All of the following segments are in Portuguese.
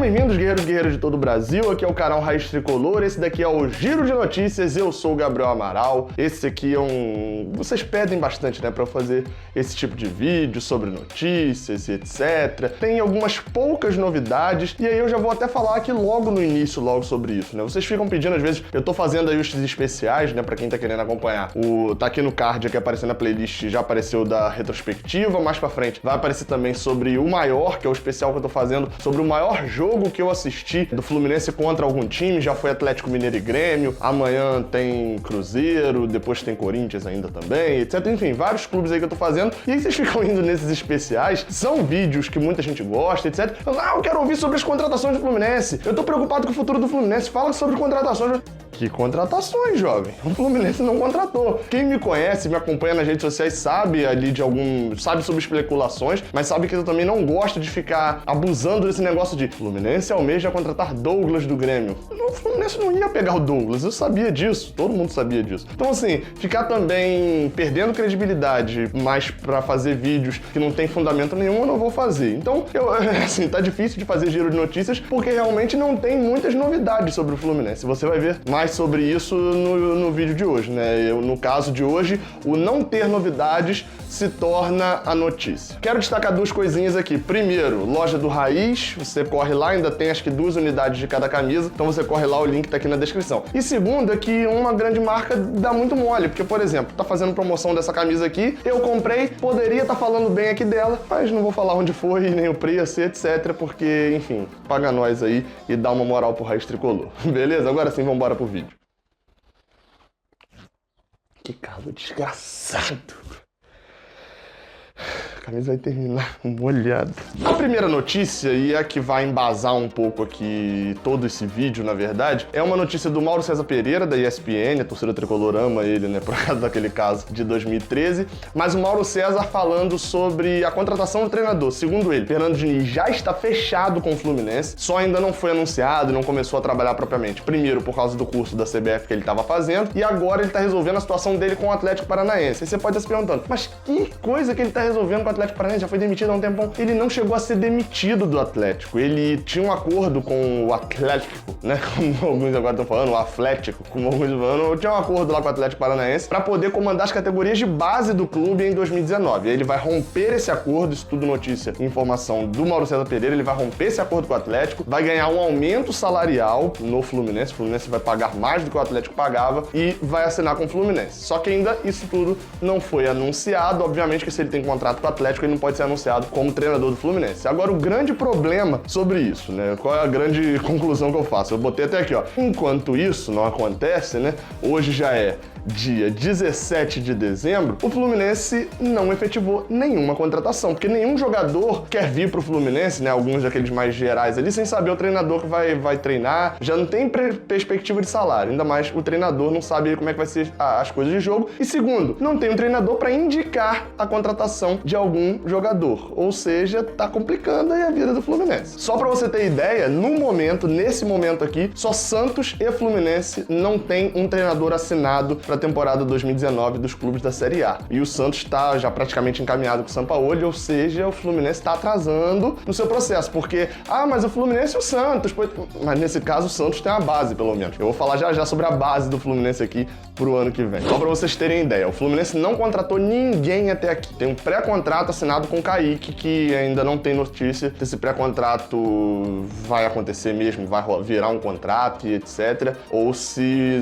Sejam bem-vindos, guerreiros e guerreiras de todo o Brasil. Aqui é o canal Raiz Tricolor. Esse daqui é o Giro de Notícias. Eu sou o Gabriel Amaral. Esse aqui é um... Vocês pedem bastante, né, pra eu fazer esse tipo de vídeo sobre notícias e etc. Tem algumas poucas novidades e aí eu já vou até falar aqui logo no início, logo sobre isso, né? Vocês ficam pedindo, às vezes, eu tô fazendo aí os especiais, né, pra quem tá querendo acompanhar. Tá aqui no card, aqui aparecendo na playlist, já apareceu da retrospectiva. Mais pra frente vai aparecer também sobre o maior, que é o especial que eu tô fazendo, sobre o maior jogo que eu assisti do Fluminense contra algum time. Já foi Atlético Mineiro e Grêmio, amanhã tem Cruzeiro, depois tem Corinthians ainda também, etc. Enfim, vários clubes aí que eu tô fazendo. E aí vocês ficam indo nesses especiais, são vídeos que muita gente gosta, etc. Eu quero ouvir sobre as contratações do Fluminense. Eu tô preocupado com o futuro do Fluminense. Fala sobre contratações. Que contratações, jovem? O Fluminense não contratou. Quem me conhece, me acompanha nas redes sociais, sabe ali de sabe sobre especulações, mas sabe que eu também não gosto de ficar abusando desse negócio de Fluminense almeja contratar Douglas do Grêmio. O Fluminense não ia pegar o Douglas, eu sabia disso, todo mundo sabia disso. Então assim, ficar também perdendo credibilidade, mas pra fazer vídeos que não tem fundamento nenhum, eu não vou fazer. Então, assim, tá difícil de fazer giro de notícias, porque realmente não tem muitas novidades sobre o Fluminense. Você vai ver mais sobre isso no vídeo de hoje, né? No caso de hoje, o não ter novidades se torna a notícia. Quero destacar duas coisinhas aqui. Primeiro, loja do Raiz, você corre lá, ainda tem acho que 2 unidades de cada camisa, então você corre lá, o link tá aqui na descrição. E segundo, é que uma grande marca dá muito mole, porque, por exemplo, tá fazendo promoção dessa camisa aqui, eu comprei, poderia estar falando bem aqui dela, mas não vou falar onde foi, nem o preço, etc, porque, enfim, paga nós aí e dá uma moral pro Raiz Tricolor. Beleza? Agora sim, vambora pro vídeo. Que calor desgraçado. A camisa vai terminar molhada. A primeira notícia, e a que vai embasar um pouco aqui todo esse vídeo, na verdade, é uma notícia do Mauro César Pereira, da ESPN, a torcida tricolor ama ele, né, por causa daquele caso de 2013, mas o Mauro César falando sobre a contratação do treinador. Segundo ele, Fernando Diniz já está fechado com o Fluminense, só ainda não foi anunciado, não começou a trabalhar propriamente. Primeiro, por causa do curso da CBF que ele estava fazendo, e agora ele está resolvendo a situação dele com o Atlético Paranaense. Aí você pode estar se perguntando, mas que coisa que ele está resolvendo com o Atlético Paranaense? Já foi demitido há um tempão. Ele não chegou a ser demitido do Atlético. Ele tinha um acordo com o Atlético, né? Como alguns agora estão falando, o Atlético, como alguns estão falando. Tinha um acordo lá com o Atlético Paranaense para poder comandar as categorias de base do clube em 2019. Aí ele vai romper esse acordo, isso tudo notícia e informação do Mauro César Pereira. Ele vai romper esse acordo com o Atlético, vai ganhar um aumento salarial no Fluminense. O Fluminense vai pagar mais do que o Atlético pagava e vai assinar com o Fluminense. Só que ainda isso tudo não foi anunciado. Obviamente que se ele tem contrato com o Atlético, ele não pode ser anunciado como treinador do Fluminense. Agora, o grande problema sobre isso, né? Qual é a grande conclusão que eu faço? Eu botei até aqui, ó. Enquanto isso não acontece, né? Hoje já é dia 17 de dezembro, o Fluminense não efetivou nenhuma contratação, porque nenhum jogador quer vir pro Fluminense, né? Alguns daqueles mais gerais ali, sem saber o treinador que vai treinar, já não tem perspectiva de salário, ainda mais o treinador não sabe como é que vai ser as coisas de jogo. E segundo, não tem um treinador para indicar a contratação de algum jogador, ou seja, tá complicando aí a vida do Fluminense. Só para você ter ideia, nesse momento aqui, só Santos e Fluminense não tem um treinador assinado para a temporada 2019 dos clubes da Série A. E o Santos está já praticamente encaminhado com o Sampaoli, ou seja, o Fluminense está atrasando no seu processo, porque, mas o Fluminense e o Santos, mas nesse caso o Santos tem uma base, pelo menos. Eu vou falar já sobre a base do Fluminense aqui pro ano que vem. Só para vocês terem ideia, o Fluminense não contratou ninguém até aqui. Tem um pré-contrato assinado com o Kaique, que ainda não tem notícia se esse pré-contrato vai acontecer mesmo, vai virar um contrato e etc, ou se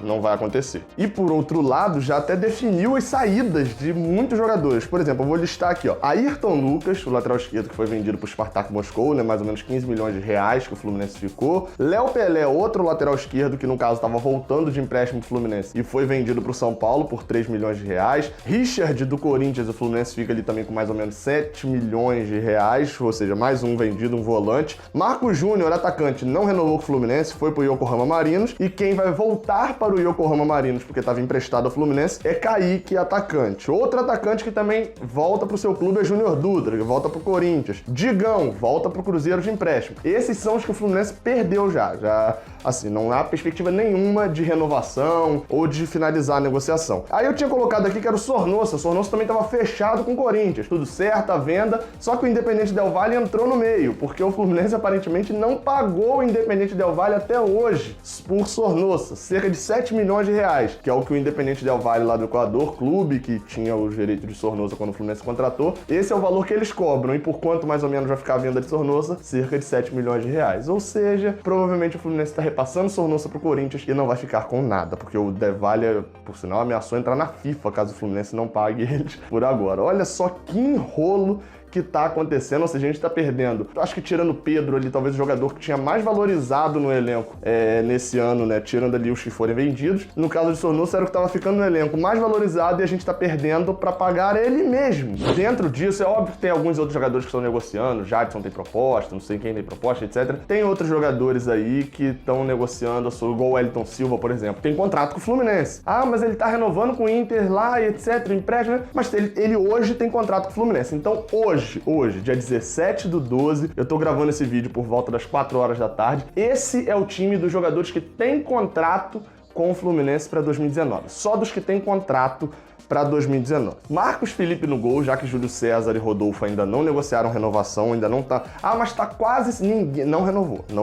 não vai acontecer. E por outro lado, já até definiu as saídas de muitos jogadores. Por exemplo, eu vou listar aqui, ó, Ayrton Lucas, o lateral esquerdo que foi vendido pro Spartak Moscou, né, mais ou menos 15 milhões de reais que o Fluminense ficou. Léo Pelé, outro lateral esquerdo que no caso estava voltando de empréstimo pro Fluminense e foi vendido pro São Paulo por 3 milhões de reais. Richard do Corinthians, o Fluminense fica ali também com mais ou menos 7 milhões de reais, ou seja, mais um vendido, um volante. Marcos Júnior, atacante, não renovou com o Fluminense, foi pro Yokohama Marinos, e quem vai voltar para o Yokohama Marinos porque estava emprestado ao Fluminense, é Kaique, atacante. Outro atacante que também volta pro seu clube é Júnior Dutra, que volta pro Corinthians. Digão, volta pro Cruzeiro de empréstimo. Esses são os que o Fluminense perdeu já, assim, não há perspectiva nenhuma de renovação ou de finalizar a negociação. Aí eu tinha colocado aqui que era o Sornosa também estava fechado com o Corinthians, tudo certo, a venda, só que o Independente Del Valle entrou no meio, porque o Fluminense aparentemente não pagou o Independente Del Valle até hoje por Sornosa, cerca de 7 milhões de reais, que é o que o Independente Del Valle lá do Equador, clube que tinha os direitos de Sornosa quando o Fluminense contratou, esse é o valor que eles cobram, e por quanto mais ou menos vai ficar a venda de Sornosa? Cerca de 7 milhões de reais, ou seja, provavelmente o Fluminense está repassando Sornosa pro Corinthians e não vai ficar com nada, porque o Del Valle, por sinal, ameaçou entrar na FIFA caso o Fluminense não pague eles por agora. Olha só que enrolo que tá acontecendo, ou seja, a gente tá perdendo. Eu acho que tirando o Pedro ali, talvez o jogador que tinha mais valorizado no elenco nesse ano, né? Tirando ali os que forem vendidos. No caso de Sornosa, era o que tava ficando no elenco mais valorizado e a gente tá perdendo pra pagar ele mesmo. Dentro disso, é óbvio que tem alguns outros jogadores que estão negociando, Jadson tem proposta, não sei quem tem proposta, etc. Tem outros jogadores aí que estão negociando, igual o Wellington Silva, por exemplo. Tem contrato com o Fluminense. Ah, mas ele tá renovando com o Inter lá e etc, empréstimo, mas ele hoje tem contrato com o Fluminense. Então, hoje, dia 17/12, eu tô gravando esse vídeo por volta das 4 horas da tarde. Esse é o time dos jogadores que tem contrato com o Fluminense para 2019. Só dos que tem contrato para 2019. Marcos Felipe no gol, já que Júlio César e Rodolfo ainda não negociaram renovação, ainda não tá... Ah, mas tá quase... Ninguém... Não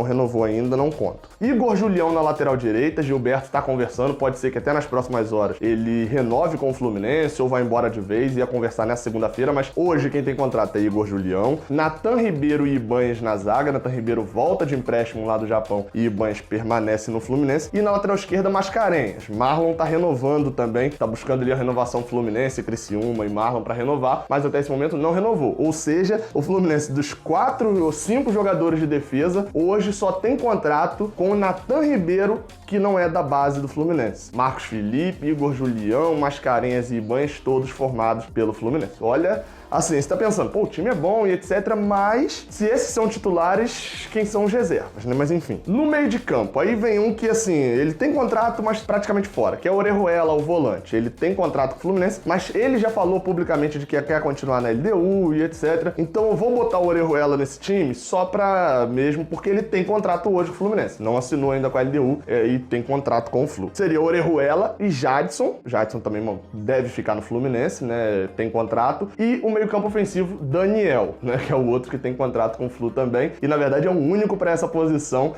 renovou ainda, não conta. Igor Julião na lateral direita, Gilberto tá conversando, pode ser que até nas próximas horas ele renove com o Fluminense ou vai embora de vez, ia conversar nessa segunda-feira, mas hoje quem tem contrato é Igor Julião. Natan Ribeiro e Ibanez na zaga, Natan Ribeiro volta de empréstimo lá do Japão e Ibanez permanece no Fluminense. E na lateral esquerda, Mascarenhas. Marlon tá renovando também, tá buscando ali a renovação Fluminense, Criciúma e Marlon para renovar, mas até esse momento não renovou. Ou seja, o Fluminense dos 4 ou 5 jogadores de defesa, hoje só tem contrato com o Natan Ribeiro, que não é da base do Fluminense. Marcos Felipe, Igor Julião, Mascarenhas e Ibanez, todos formados pelo Fluminense. Olha... Assim, você tá pensando, pô, o time é bom e etc, mas se esses são titulares, quem são os reservas, né? Mas enfim. No meio de campo, aí vem um que, assim, ele tem contrato, mas praticamente fora, que é o Orejuela, o volante. Ele tem contrato com o Fluminense, mas ele já falou publicamente de que quer continuar na LDU e etc. Então eu vou botar o Orejuela nesse time só pra mesmo, porque ele tem contrato hoje com o Fluminense. Não assinou ainda com a LDU e tem contrato com o Flu. Seria Orejuela e Jadson. Jadson também deve ficar no Fluminense, né? Tem contrato. E o meio-campo ofensivo, Daniel, né? Que é o outro que tem contrato com o Flu também. E na verdade é o único para essa posição,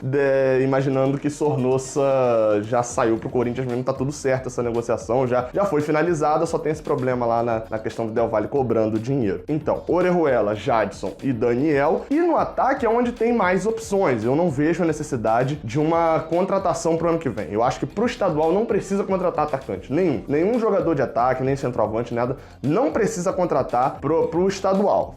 imaginando que Sornosa já saiu pro Corinthians mesmo, tá tudo certo essa negociação, já foi finalizada, só tem esse problema lá na questão do Del Valle cobrando dinheiro. Então, Orejuela, Jadson e Daniel. E no ataque é onde tem mais opções. Eu não vejo a necessidade de uma contratação pro ano que vem. Eu acho que pro estadual não precisa contratar atacante. Nenhum jogador de ataque, nem centroavante, nada. Não precisa contratar pro estadual.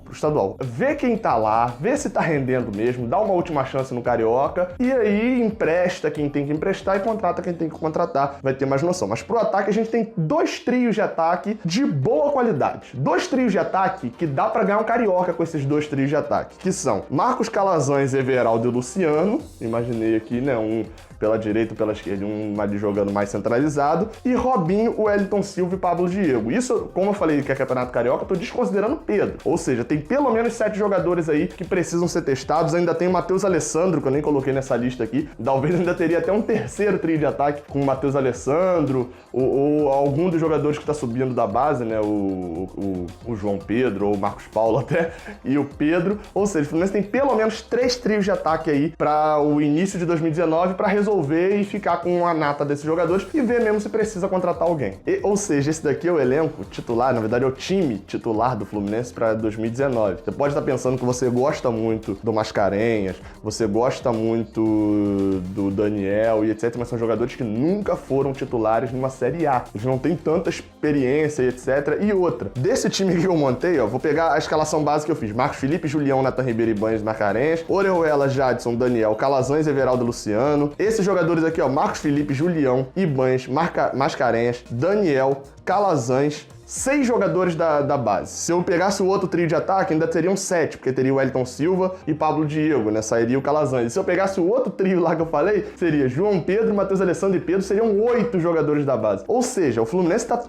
Vê quem tá lá, vê se tá rendendo mesmo, dá uma última chance no Carioca e aí empresta quem tem que emprestar e contrata quem tem que contratar. Vai ter mais noção. Mas pro ataque a gente tem 2 trios de ataque de boa qualidade. 2 trios de ataque que dá pra ganhar um Carioca com esses 2 trios de ataque. Que são Marcos Calazans, Everaldo e Luciano. Imaginei aqui, né, um pela direita e pela esquerda, um ali jogando mais centralizado, e Robinho, Wellington Silva e Pablo Diego. Isso, como eu falei que é Campeonato Carioca, eu tô desconsiderando Pedro. Ou seja, tem pelo menos 7 jogadores aí que precisam ser testados. Ainda tem o Matheus Alessandro, que eu nem coloquei nessa lista aqui. Talvez ainda teria até um terceiro trio de ataque com o Matheus Alessandro, ou algum dos jogadores que tá subindo da base, né? O João Pedro, ou o Marcos Paulo até, e o Pedro. Ou seja, o Fluminense tem pelo menos 3 trios de ataque aí para o início de 2019 para resolver e ficar com a nata desses jogadores e ver mesmo se precisa contratar alguém. Ou seja, esse daqui é o elenco titular, na verdade é o time titular do Fluminense para 2019. Você pode estar pensando que você gosta muito do Mascarenhas, você gosta muito do Daniel e etc, mas são jogadores que nunca foram titulares numa Série A. Eles não têm tanta experiência e etc. E outra, desse time que eu montei, ó, vou pegar a escalação básica que eu fiz. Marcos Felipe, Julião, Natan Ribeiro, Ibanez, Mascarenhas, Orejuela, Jadson, Daniel, Calazans, Everaldo, Luciano. Esses jogadores aqui, ó, Marcos Felipe, Julião, Ibanez, Mascarenhas, Daniel, Calazans, 6 jogadores da base. Se eu pegasse o outro trio de ataque, ainda seriam 7, porque teria o Wellington Silva e Pablo Diego, né? Sairia o Calazans. E se eu pegasse o outro trio lá que eu falei, seria João Pedro, Matheus Alessandro e Pedro, seriam 8 jogadores da base. Ou seja, o Fluminense tá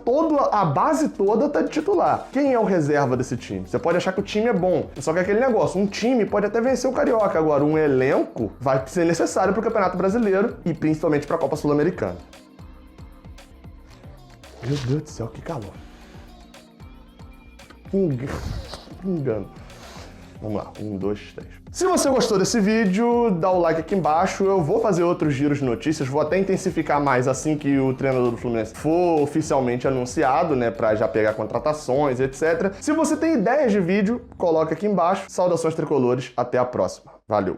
a base toda tá de titular. Quem é o reserva desse time? Você pode achar que o time é bom, só que é aquele negócio, um time pode até vencer o Carioca, agora um elenco vai ser necessário pro Campeonato Brasileiro e principalmente pra Copa Sul-Americana. Meu Deus do céu, que calor. Engano. Vamos lá, 1, 2, 3. Se você gostou desse vídeo, dá o like aqui embaixo. Eu vou fazer outros giros de notícias, vou até intensificar mais assim que o treinador do Fluminense for oficialmente anunciado, né, pra já pegar contratações, etc. Se você tem ideias de vídeo, coloca aqui embaixo. Saudações tricolores, até a próxima. Valeu!